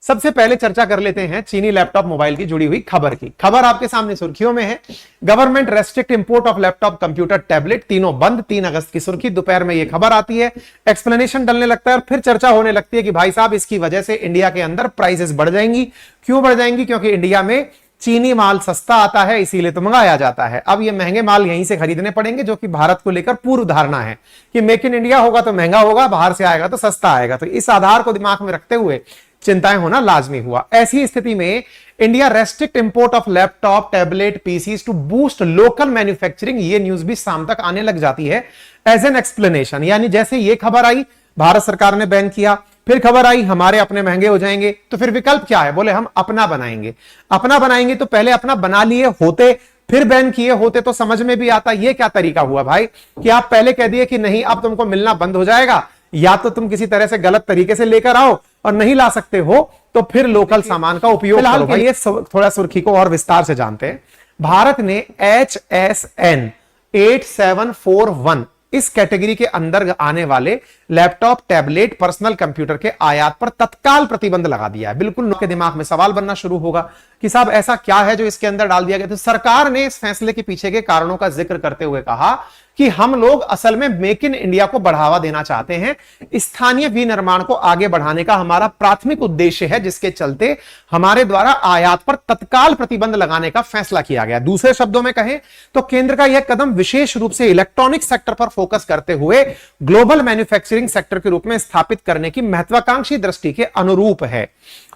सबसे पहले चर्चा कर लेते हैं चीनी लैपटॉप मोबाइल की जुड़ी हुई खबर की। खबर आपके सामने सुर्खियों में है। Government restrict import of laptop, computer, tablet, तीनों बंद। 3 अगस्त की सुर्खी, दोपहर में यह खबर आती है, एक्सप्लेनेशन डलने लगता है और फिर चर्चा होने लगती है कि भाई साहब इसकी वजह से इंडिया के अंदर प्राइसेस बढ़ जाएंगी। क्यों बढ़ जाएंगी? क्योंकि इंडिया में चीनी माल सस्ता आता है, इसीलिए तो मंगाया जाता है। अब ये महंगे माल यहीं से खरीदने पड़ेंगे, जो कि भारत को लेकर पूर्व धारणा है कि मेक इन इंडिया होगा तो महंगा होगा, बाहर से आएगा तो सस्ता आएगा। तो इस आधार को दिमाग में रखते हुए चिंताएं होना लाजमी हुआ। ऐसी स्थिति में India restrict import of laptop, tablet, PCs to boost local manufacturing. ये न्यूज भी शाम तक आने लग जाती है एज एन एक्सप्लेनेशन। यानी जैसे ये खबर आई, भारत सरकार ने बैन किया, फिर खबर आई हमारे अपने महंगे हो जाएंगे, तो फिर विकल्प क्या है? बोले हम अपना बनाएंगे। अपना बनाएंगे तो पहले अपना बना लिए होते, फिर बैन किए होते तो समझ में भी आता। ये क्या तरीका हुआ भाई कि आप पहले कह दिए कि नहीं अब तुमको मिलना बंद हो जाएगा, या तो तुम किसी तरह से गलत तरीके से लेकर आओ और नहीं ला सकते हो तो फिर लोकल सामान का उपयोग करो। भाई ये थोड़ा सुर्खी को और विस्तार से जानते हैं। भारत ने HSN 8741 इस कैटेगरी के अंदर आने वाले लैपटॉप, टैबलेट, पर्सनल कंप्यूटर के आयात पर तत्काल प्रतिबंध लगा दिया है। बिल्कुल के दिमाग में सवाल बनना शुरू होगा कि साहब ऐसा क्या है जो इसके अंदर डाल दिया गया। तो सरकार ने इस फैसले के पीछे के कारणों का जिक्र करते हुए कहा कि हम लोग असल में मेक इन इंडिया को बढ़ावा देना चाहते हैं, स्थानीय विनिर्माण को आगे बढ़ाने का हमारा प्राथमिक उद्देश्य है, जिसके चलते हमारे द्वारा आयात पर तत्काल प्रतिबंध लगाने का फैसला किया गया। दूसरे शब्दों में कहें तो केंद्र का यह कदम विशेष रूप से इलेक्ट्रॉनिक सेक्टर पर फोकस करते हुए ग्लोबल मैन्युफैक्चरिंग सेक्टर के रूप में स्थापित करने की महत्वाकांक्षी दृष्टि के अनुरूप है।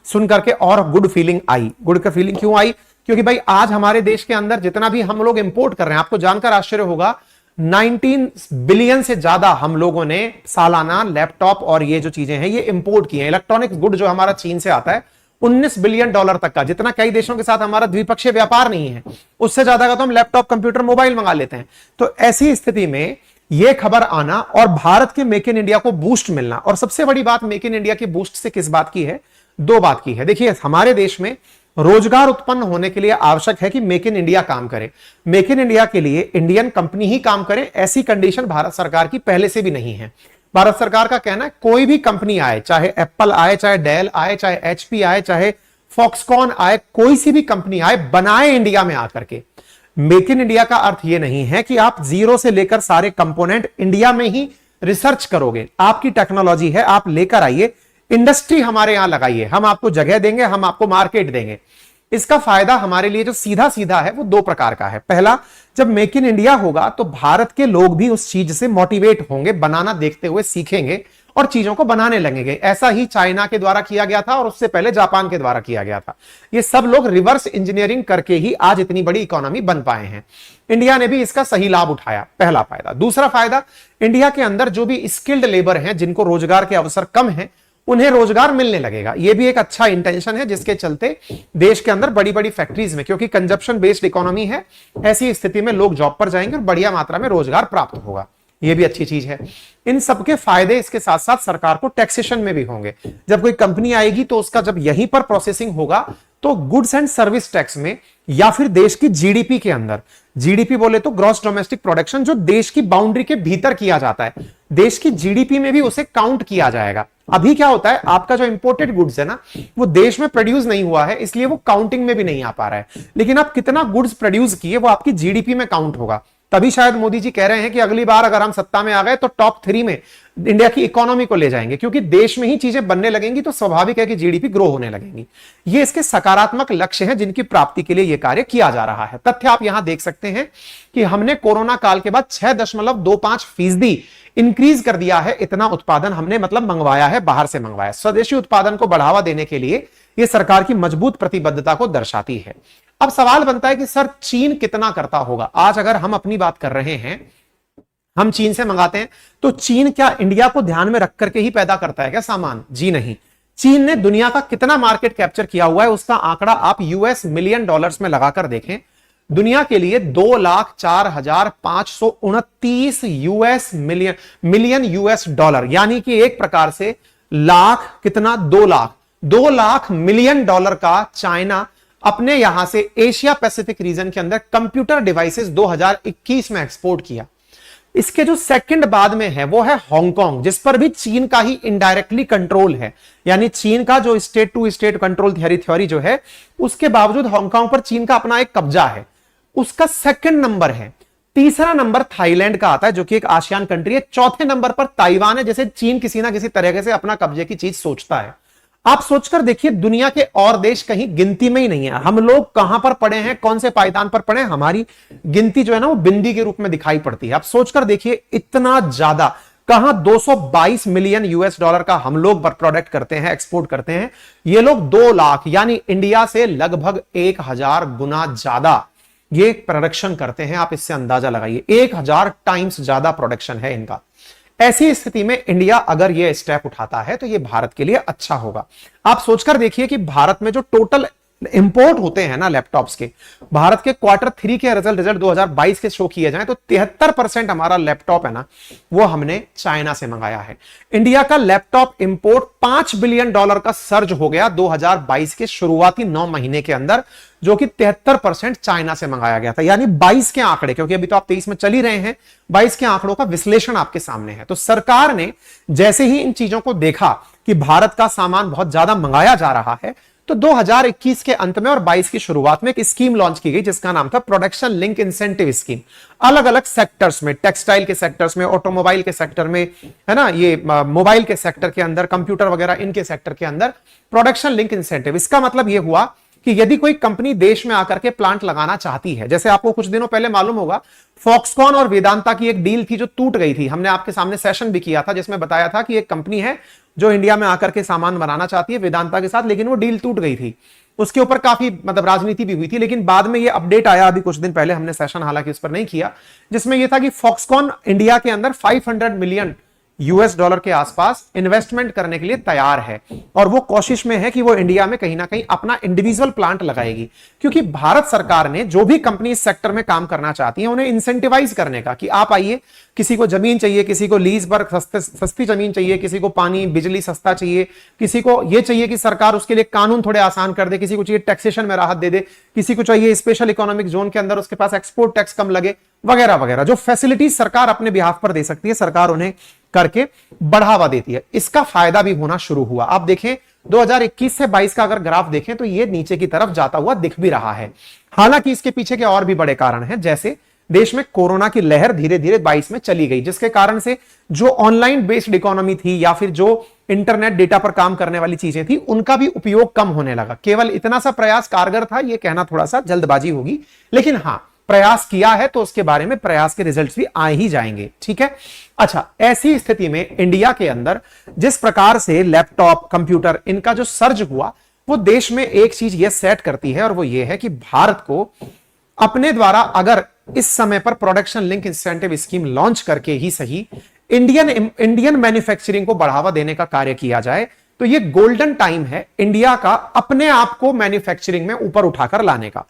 सुनकर के और गुड फीलिंग आई। गुड का फीलिंग क्यों आई? क्योंकि भाई आज हमारे देश के अंदर जितना भी हम लोग इंपोर्ट कर रहे हैं, आपको जानकर आश्चर्य होगा 19 बिलियन से ज्यादा हम लोगों ने सालाना लैपटॉप और ये जो चीजें हैं ये इंपोर्ट की हैं। इलेक्ट्रॉनिक्स गुड जो हमारा चीन से आता है $19 बिलियन तक का, जितना कई देशों के साथ हमारा द्विपक्षीय व्यापार नहीं है, उससे ज्यादा का तो हम लैपटॉप, कंप्यूटर, मोबाइल मंगा लेते हैं। तो ऐसी स्थिति में यह खबर आना और भारत के मेक इन इंडिया को बूस्ट मिलना, और सबसे बड़ी बात मेक इन इंडिया के बूस्ट से किस बात की है? 2 बात की है। देखिए हमारे देश में रोजगार उत्पन्न होने के लिए आवश्यक है कि मेक इन इंडिया काम करे। मेक इन इंडिया के लिए इंडियन कंपनी ही काम करे, ऐसी कंडीशन भारत सरकार की पहले से भी नहीं है। भारत सरकार का कहना है कोई भी कंपनी आए, चाहे एप्पल आए, चाहे डेल आए, चाहे HP आए, चाहे फॉक्सकॉन आए, कोई सी भी कंपनी आए, बनाए इंडिया में आकर के। मेक इन इंडिया का अर्थ यह नहीं है कि आप जीरो से लेकर सारे कंपोनेंट इंडिया में ही रिसर्च करोगे। आपकी टेक्नोलॉजी है, आप लेकर आइए, इंडस्ट्री हमारे यहां लगाइए, हम आपको जगह देंगे, हम आपको मार्केट देंगे। इसका फायदा हमारे लिए जो सीधा सीधा है वो 2 प्रकार का है। पहला, जब मेक इन इंडिया होगा तो भारत के लोग भी उस चीज से मोटिवेट होंगे, बनाना देखते हुए सीखेंगे और चीजों को बनाने लगेंगे। ऐसा ही चाइना के द्वारा किया गया था और उससे पहले जापान के द्वारा किया गया था। ये सब लोग रिवर्स इंजीनियरिंग करके ही आज इतनी बड़ी इकोनॉमी बन पाए हैं। इंडिया ने भी इसका सही लाभ उठाया, पहला फायदा। दूसरा फायदा, इंडिया के अंदर जो भी स्किल्ड लेबर हैं, जिनको रोजगार के अवसर कम है, उन्हें रोजगार मिलने लगेगा। यह भी एक अच्छा इंटेंशन है, जिसके चलते देश के अंदर बड़ी बड़ी फैक्ट्रीज में, क्योंकि कंजप्शन बेस्ड इकोनॉमी है, ऐसी स्थिति में लोग जॉब पर जाएंगे और बढ़िया मात्रा में रोजगार प्राप्त होगा। यह भी अच्छी चीज है। इन सबके फायदे इसके साथ साथ सरकार को टैक्सेशन में भी होंगे। जब कोई कंपनी आएगी तो उसका जब यहीं पर प्रोसेसिंग होगा तो गुड्स एंड सर्विस टैक्स में या फिर देश की जीडीपी के अंदर, जीडीपी बोले तो ग्रॉस डोमेस्टिक प्रोडक्शन, जो देश की बाउंड्री के भीतर किया जाता है, देश की जीडीपी में भी उसे काउंट किया जाएगा। अभी क्या होता है, आपका जो इंपोर्टेड गुड्स है ना, वो देश में प्रोड्यूस नहीं हुआ है, इसलिए वो काउंटिंग में भी नहीं आ पा रहा है। लेकिन आप कितना गुड्स प्रोड्यूस किए वो आपकी जीडीपी में काउंट होगा। तभी शायद मोदी जी कह रहे हैं कि अगली बार अगर हम सत्ता में आ गए तो टॉप 3 में इंडिया की इकोनॉमी को ले जाएंगे, क्योंकि देश में ही चीजें बनने लगेंगी तो स्वाभाविक है कि जीडीपी ग्रो होने लगेंगी। ये इसके सकारात्मक लक्ष्य हैं जिनकी प्राप्ति के लिए यह कार्य किया जा रहा है। तथ्य आप यहां देख सकते हैं कि हमने कोरोना काल के बाद 6.25% इंक्रीज कर दिया है। इतना उत्पादन हमने मतलब मंगवाया है, बाहर से मंगवाया। स्वदेशी उत्पादन को बढ़ावा देने के लिए यह सरकार की मजबूत प्रतिबद्धता को दर्शाती है। अब सवाल बनता है कि सर चीन कितना करता होगा? आज अगर हम अपनी बात कर रहे हैं, हम चीन से मंगाते हैं, तो चीन क्या इंडिया को ध्यान में रख करके ही पैदा करता है क्या सामान? जी नहीं। चीन ने दुनिया का कितना मार्केट कैप्चर किया हुआ है उसका आंकड़ा आप US मिलियन डॉलर्स में लगाकर देखें। दुनिया के लिए 2,04,529 मिलियन US डॉलर, यानी कि एक प्रकार से लाख कितना, 2 लाख मिलियन डॉलर का चाइना अपने यहां से एशिया पैसिफिक रीजन के अंदर कंप्यूटर डिवाइसेस 2021 में एक्सपोर्ट किया। इसके जो सेकंड बाद में है वो है हांगकांग, जिस पर भी चीन का ही इनडायरेक्टली कंट्रोल है। यानी चीन का जो state to state control theory जो है, उसके बावजूद हांगकांग पर चीन का अपना एक कब्जा है, उसका सेकंड नंबर है। तीसरा नंबर थाईलैंड का आता है, जो कि एक आसियान कंट्री है। चौथे नंबर पर ताइवान है, जैसे चीन किसी ना किसी तरीके से अपना कब्जे की चीज सोचता है। आप सोचकर देखिए, दुनिया के और देश कहीं गिनती में ही नहीं है। हम लोग कहां पर पड़े हैं, कौन से पायदान पर पड़े हैं, हमारी गिनती जो है ना वो बिंदी के रूप में दिखाई पड़ती है। आप सोचकर देखिए, इतना ज्यादा कहां 222 मिलियन यूएस डॉलर का हम लोग प्रोडक्ट करते हैं, एक्सपोर्ट करते हैं। ये लोग 2 लाख यानी इंडिया से लगभग 1000 गुना ज्यादा ये प्रोडक्शन करते हैं। आप इससे अंदाजा लगाइए, 1000 टाइम्स ज्यादा प्रोडक्शन है इनका। ऐसी स्थिति में इंडिया अगर ये स्टेप उठाता है तो ये भारत के लिए अच्छा होगा। आप सोचकर देखिए कि भारत में जो टोटल इंपोर्ट होते हैं ना लैपटॉप्स के, भारत के Q3 के रिजल्ट 2022 के शो किए जाएं तो 73% हमारा लैपटॉप है ना वो हमने चाइना से मंगाया है। इंडिया का लैपटॉप इंपोर्ट $5 बिलियन का सर्ज हो गया 2022 के शुरुआती 9 महीने के अंदर, जो कि 73% चाइना से मंगाया गया था। यानी 22 के आंकड़े, क्योंकि अभी तो आप 23 में चल ही रहे हैं, 22 के आंकड़ों का विश्लेषण आपके सामने है। तो सरकार ने जैसे ही इन चीजों को देखा कि भारत का सामान बहुत ज्यादा मंगाया जा रहा है, तो 2021 के अंत में और 22 की शुरुआत में एक स्कीम लॉन्च की गई जिसका नाम था प्रोडक्शन लिंक इंसेंटिव स्कीम। अलग अलग सेक्टर्स में, टेक्सटाइल के सेक्टर्स में, ऑटोमोबाइल के सेक्टर में, है ना, ये मोबाइल के सेक्टर के अंदर, कंप्यूटर वगैरह इनके सेक्टर के अंदर प्रोडक्शन लिंक इंसेंटिव। इसका मतलब यह हुआ कि यदि कोई कंपनी देश में आकर के प्लांट लगाना चाहती है, जैसे आपको कुछ दिनों पहले मालूम होगा फॉक्सकॉन और वेदांता की एक डील थी जो टूट गई थी। हमने आपके सामने सेशन भी किया था जिसमें बताया था कि एक कंपनी है जो इंडिया में आकर के सामान बनाना चाहती है वेदांता के साथ, लेकिन वो डील टूट गई थी। उसके ऊपर काफी राजनीति भी हुई थी, लेकिन बाद में ये अपडेट आया अभी कुछ दिन पहले, हमने सेशन हालांकि उस पर नहीं किया, जिसमें यह था कि फॉक्सकॉन इंडिया के अंदर $500 मिलियन के आसपास इन्वेस्टमेंट करने के लिए तैयार है। और वो कोशिश में है कि वो इंडिया में कहीं ना कहीं अपना इंडिविजुअल प्लांट लगाएगी, क्योंकि भारत सरकार ने जो भी कंपनी इस सेक्टर में काम करना चाहती है उन्हें इंसेंटिवाइज करने का, कि आप आइए, किसी को जमीन चाहिए, किसी को लीज पर सस्ती जमीन चाहिए, किसी को पानी बिजली सस्ता चाहिए, किसी को यह चाहिए कि सरकार उसके लिए कानून थोड़े आसान कर दे, किसी को चाहिए टैक्सेशन में राहत दे दे, किसी को चाहिए स्पेशल इकोनॉमिक जोन के अंदर उसके पास एक्सपोर्ट टैक्स कम लगे, वगैरह वगैरह। जो फैसिलिटीज सरकार अपने बिहाफ पर दे सकती है, सरकार उन्हें करके बढ़ावा देती है। इसका फायदा भी होना शुरू हुआ। आप देखें 2021 से 22 का अगर ग्राफ देखें तो ये नीचे की तरफ जाता हुआ दिख भी रहा है। हालांकि इसके पीछे के और भी बड़े कारण हैं, जैसे देश में कोरोना की लहर धीरे धीरे 22 में चली गई, जिसके कारण से जो ऑनलाइन बेस्ड इकोनॉमी थी या फिर जो इंटरनेट डेटा पर काम करने वाली चीजें थी, उनका भी उपयोग कम होने लगा। केवल इतना सा प्रयास कारगर था, यह कहना थोड़ा सा जल्दबाजी होगी, लेकिन हां प्रयास किया है तो उसके बारे में प्रयास के रिजल्ट्स भी आ ही जाएंगे। ठीक है। अच्छा, ऐसी स्थिति में इंडिया के अंदर जिस प्रकार से लैपटॉप, कंप्यूटर, इनका जो सर्ज हुआ, वो देश में एक चीज ये सेट करती है, और वो ये है कि भारत को अपने द्वारा अगर इस समय पर production link incentive scheme launch करके ही सही इंडियन मैन्युफैक्चरिंग को बढ़ावा देने का कार्य किया जाए, तो ये गोल्डन टाइम है इंडिया का अपने आप को मैन्युफैक्चरिंग में ऊपर उठाकर लाने का।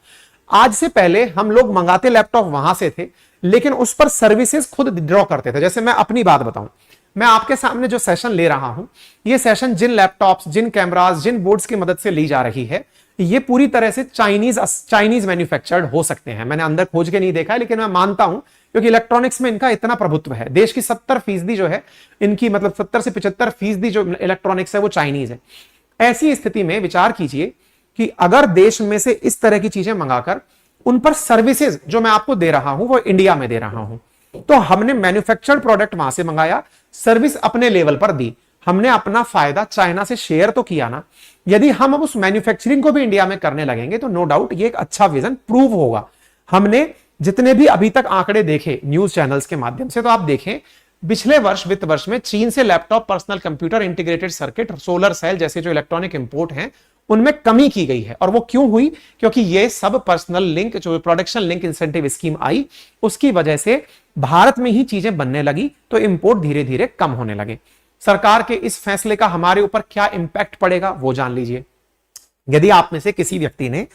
आज से पहले हम लोग मंगाते लैपटॉप वहां से थे, लेकिन उस पर सर्विसेज खुद ड्रॉ करते थे। जैसे मैं अपनी बात बताऊं, मैं आपके सामने जो सेशन ले रहा हूं, ये सेशन जिन लैपटॉप्स, जिन कैमरास, जिन बोर्ड्स की मदद से ली जा रही है, ये पूरी तरह से चाइनीज मैन्युफैक्चर्ड हो सकते हैं। मैंने अंदर खोज के नहीं देखा है, लेकिन मैं मानता हूं, क्योंकि इलेक्ट्रॉनिक्स में इनका इतना प्रभुत्व है। देश की 70% जो है इनकी, मतलब 70 से 75% जो इलेक्ट्रॉनिक्स है वो चाइनीज है। ऐसी स्थिति में विचार कीजिए कि अगर देश में से इस तरह की चीजें मंगाकर उन पर सर्विसेज जो मैं आपको दे रहा हूं वो इंडिया में दे रहा हूं, तो हमने मैन्युफैक्चर्ड प्रोडक्ट वहां से मंगाया, सर्विस अपने लेवल पर दी, हमने अपना फायदा चाइना से शेयर तो किया ना। यदि हम अब उस मैन्युफैक्चरिंग को भी इंडिया में करने लगेंगे तो नो डाउट ये एक अच्छा विजन प्रूव होगा। हमने जितने भी अभी तक आंकड़े देखे न्यूज चैनल्स के माध्यम से, तो आप देखें पिछले वर्ष, वित्त वर्ष में चीन से laptop, personal computer, integrated circuit, solar cell जैसे जो इलेक्ट्रॉनिक इंपोर्ट हैं उनमें कमी की गई है। और वो क्यों हुई? क्योंकि ये सब पर्सनल लिंक, जो प्रोडक्शन लिंक इंसेंटिव स्कीम आई, उसकी वजह से भारत में ही चीजें बनने लगी, तो इंपोर्ट धीरे धीरे कम होने लगे। सरकार के इस फैसले का हमारे ऊपर क्या इंपैक्ट पड़ेगा वो जान लीजिए। यदि आप में से किसी व्यक्ति ने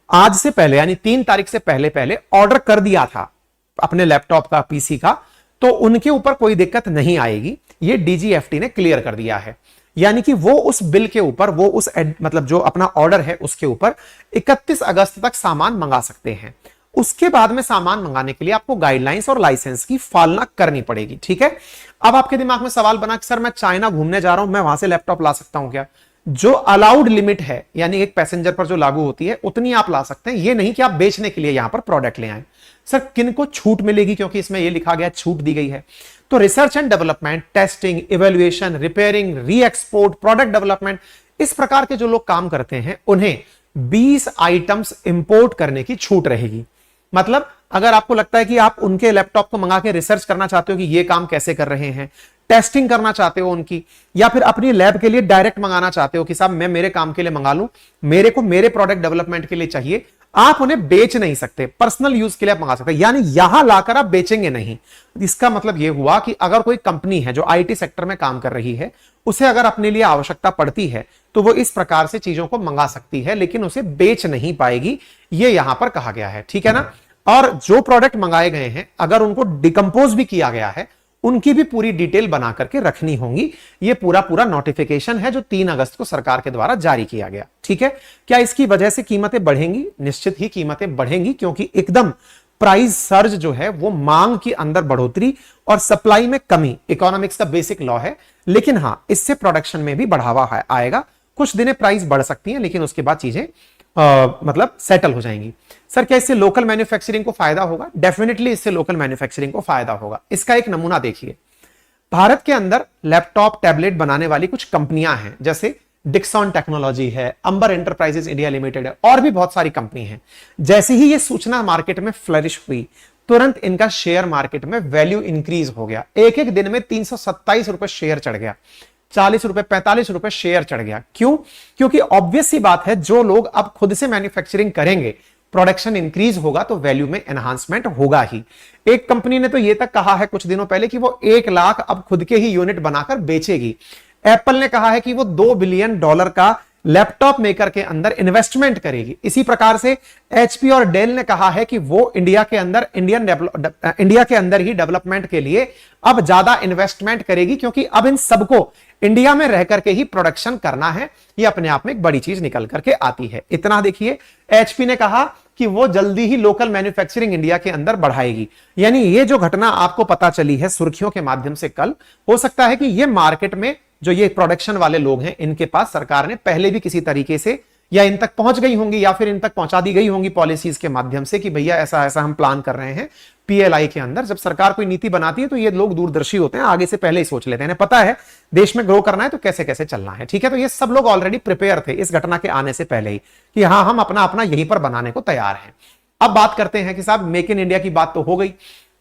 आज से पहले, यानी 3 तारीख से पहले ऑर्डर कर दिया था अपने लैपटॉप का, पीसी का, तो उनके ऊपर कोई दिक्कत नहीं आएगी। ये डीजीएफटी ने क्लियर कर दिया है। यानी कि वो उस बिल के ऊपर, वो उस मतलब जो अपना ऑर्डर है उसके ऊपर 31 अगस्त तक सामान मंगा सकते हैं। उसके बाद में सामान मंगाने के लिए आपको गाइडलाइंस और लाइसेंस की पालना करनी पड़ेगी। ठीक है, अब आपके दिमाग में सवाल बना कि सर मैं चाइना घूमने जा रहा हूं, मैं वहां से लैपटॉप ला सकता हूं क्या? जो अलाउड लिमिट है, यानी एक पैसेंजर पर जो लागू होती है उतनी आप ला सकते हैं, ये नहीं कि आप बेचने के लिए यहां पर प्रोडक्ट ले आए। सर किन को छूट मिलेगी, क्योंकि इसमें यह लिखा गया छूट दी गई है। तो research and development, testing, evaluation, repairing, री एक्सपोर्ट, प्रोडक्ट डेवलपमेंट, इस प्रकार के जो लोग काम करते हैं उन्हें 20 आइटम्स इंपोर्ट करने की छूट रहेगी। मतलब अगर आपको लगता है कि आप उनके लैपटॉप को मंगा के रिसर्च करना चाहते हो कि ये काम कैसे कर रहे हैं, टेस्टिंग करना चाहते हो उनकी, या फिर अपनी लैब के लिए डायरेक्ट मंगाना चाहते हो कि साहब मैं मेरे काम के लिए मंगा लूं, मेरे को मेरे प्रोडक्ट डेवलपमेंट के लिए चाहिए, आप उन्हें बेच नहीं सकते, पर्सनल यूज के लिए आप मंगा सकते हैं, यानी यहां लाकर आप बेचेंगे नहीं। इसका मतलब यह हुआ कि अगर कोई कंपनी है जो आईटी सेक्टर में काम कर रही है, उसे अगर अपने लिए आवश्यकता पड़ती है तो वो इस प्रकार से चीजों को मंगा सकती है, लेकिन उसे बेच नहीं पाएगी, ये यहां पर कहा गया है। ठीक है ना। और जो प्रोडक्ट मंगाए गए हैं अगर उनको डिकम्पोज भी किया गया है, उनकी भी पूरी डिटेल बना करके रखनी होगी। ये पूरा पूरा नोटिफिकेशन है जो 3 अगस्त को सरकार के द्वारा जारी किया गया। ठीक है, क्या इसकी वजह से कीमतें बढ़ेंगी? निश्चित ही कीमतें बढ़ेंगी, क्योंकि एकदम प्राइस सर्ज जो है वो मांग के अंदर बढ़ोतरी और सप्लाई में कमी, इकोनॉमिक्स का बेसिक लॉ है। लेकिन हां, इससे प्रोडक्शन में भी बढ़ावा आएगा। कुछ दिनें प्राइस बढ़ सकती हैं, लेकिन उसके बाद चीजें मतलब सेटल हो जाएंगी। सर क्या इससे लोकल मैन्युफैक्चरिंग को फायदा होगा? डेफिनेटली इससे लोकल मैन्युफैक्चरिंग को फायदा होगा। इसका एक नमूना देखिए, भारत के अंदर लैपटॉप टैबलेट बनाने वाली कुछ कंपनियां हैं, जैसे डिक्सॉन टेक्नोलॉजी है, अंबर एंटरप्राइजेस इंडिया लिमिटेड है, और भी बहुत सारी कंपनी है। जैसे ही ये सूचना मार्केट में फ्लरिश हुई, तुरंत इनका शेयर मार्केट में वैल्यू इंक्रीज हो गया। एक एक दिन में 327 रुपए शेयर चढ़ गया, 40 रुपए 45 रुपए शेयर चढ़ गया। क्यों? क्योंकि ऑब्वियस सी बात है, जो लोग अब खुद से मैन्युफैक्चरिंग करेंगे, प्रोडक्शन इंक्रीज होगा तो वैल्यू में एनहांसमेंट होगा ही। एक कंपनी ने तो यह तक कहा है कुछ दिनों पहले कि वो 1 लाख अब खुद के ही यूनिट बनाकर बेचेगी। एप्पल ने कहा है कि वो $2 बिलियन का लैपटॉप मेकर के अंदर इन्वेस्टमेंट करेगी। इसी प्रकार से एचपी और डेल ने कहा है कि वो इंडिया के अंदर ही डेवलपमेंट के लिए अब ज्यादा इन्वेस्टमेंट करेगी, क्योंकि अब इन सबको इंडिया में रह करके ही प्रोडक्शन करना है। ये अपने आप में एक बड़ी चीज निकल करके आती है। इतना देखिए, एचपी ने कहा कि वो जल्दी ही लोकल मैन्युफैक्चरिंग इंडिया के अंदर बढ़ाएगी। यानी ये जो घटना आपको पता चली है सुर्खियों के माध्यम से कल, हो सकता है कि ये मार्केट में जो ये प्रोडक्शन वाले लोग हैं, इनके पास सरकार ने पहले भी किसी तरीके से या इन तक पहुंच गई होंगी या फिर इन तक पहुंचा दी गई होंगी पॉलिसीज के माध्यम से कि भैया ऐसा ऐसा हम प्लान कर रहे हैं। पीएलआई के अंदर जब सरकार कोई नीति बनाती है तो ये लोग दूरदर्शी होते हैं, आगे से पहले ही सोच लेते हैं, पता है देश में ग्रो करना है तो कैसे कैसे चलना है। ठीक है, तो ये सब लोग ऑलरेडी प्रिपेयर थे इस घटना के आने से पहले ही कि हाँ, हम अपना अपना यहीं पर बनाने को तैयार हैं। अब बात करते हैं कि साहब मेक इन इंडिया की बात तो हो गई।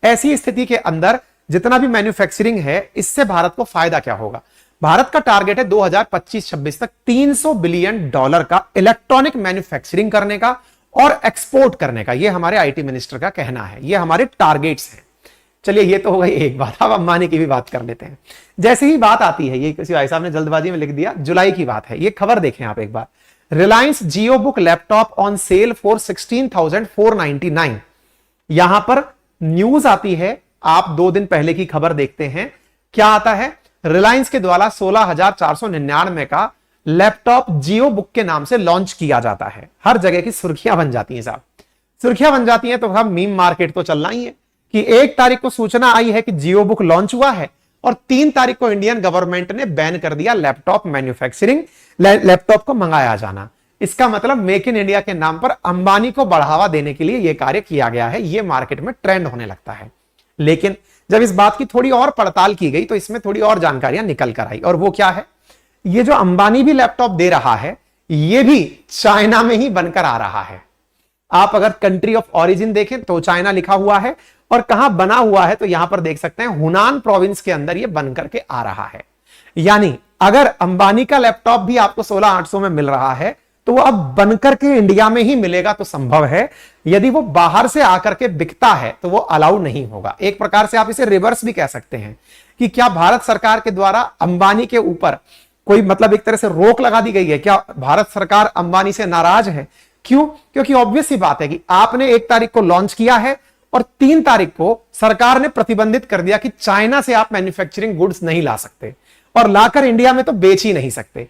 ऐसी स्थिति के अंदर जितना भी मैन्युफैक्चरिंग है, इससे भारत को फायदा क्या होगा? भारत का टारगेट है 2025-26 तक $300 बिलियन का इलेक्ट्रॉनिक मैन्युफैक्चरिंग करने का और एक्सपोर्ट करने का। यह हमारे आईटी मिनिस्टर का कहना है, यह हमारे टारगेट्स हैं। चलिए, ये तो हो गई एक बात। अब अंबानी की भी बात कर लेते हैं। जैसे ही बात आती है, ये किसी भाई साहब ने जल्दबाजी में लिख दिया, जुलाई की बात है, ये खबर देखें आप एक बार। Reliance Jio Book laptop on sale for 16,499। यहां पर न्यूज आती है, आप 2 दिन पहले की खबर देखते हैं, क्या आता है? रिलायंस के द्वारा 16,499 का लैपटॉप जियो बुक के नाम से लॉन्च किया जाता है। हर जगह की सुर्खियां बन जाती हैं साहब। सुर्खियां बन जाती हैं तो साहब मीम मार्केट तो चलना ही है कि 1 तारीख को सूचना आई है कि जियो बुक लॉन्च हुआ है और 3 तारीख को इंडियन गवर्नमेंट ने बैन कर दिया लैपटॉप मैन्युफैक्चरिंग, लैपटॉप को मंगाया जाना। इसका मतलब मेक इन इंडिया के नाम पर अंबानी को बढ़ावा देने के लिए यह कार्य किया गया है। यह मार्केट में ट्रेंड होने लगता है। लेकिन जब इस बात की थोड़ी और पड़ताल की गई तो इसमें थोड़ी और जानकारियां निकल कर आई, और वो क्या है? ये जो अंबानी भी लैपटॉप दे रहा है, ये भी चाइना में ही बनकर आ रहा है। आप अगर कंट्री ऑफ ओरिजिन देखें तो चाइना लिखा हुआ है, और कहां बना हुआ है तो यहां पर देख सकते हैं हुनान प्रोविंस के अंदर ये बनकर के आ रहा है। यानी अगर अंबानी का लैपटॉप भी आपको 16,800 में मिल रहा है तो वो अब बनकर के इंडिया में ही मिलेगा तो संभव है। यदि वो बाहर से आकर के बिकता है तो वो अलाउ नहीं होगा। एक प्रकार से आप इसे रिवर्स भी कह सकते हैं कि क्या भारत सरकार के द्वारा अंबानी के ऊपर कोई मतलब एक तरह से रोक लगा दी गई है? क्या भारत सरकार अंबानी से नाराज है? क्यों? क्योंकि ऑब्वियस सी बात है कि आपने 1 तारीख को लॉन्च किया है और 3 तारीख को सरकार ने प्रतिबंधित कर दिया कि चाइना से आप मैन्युफैक्चरिंग गुड्स नहीं ला सकते, और लाकर इंडिया में तो बेच ही नहीं सकते।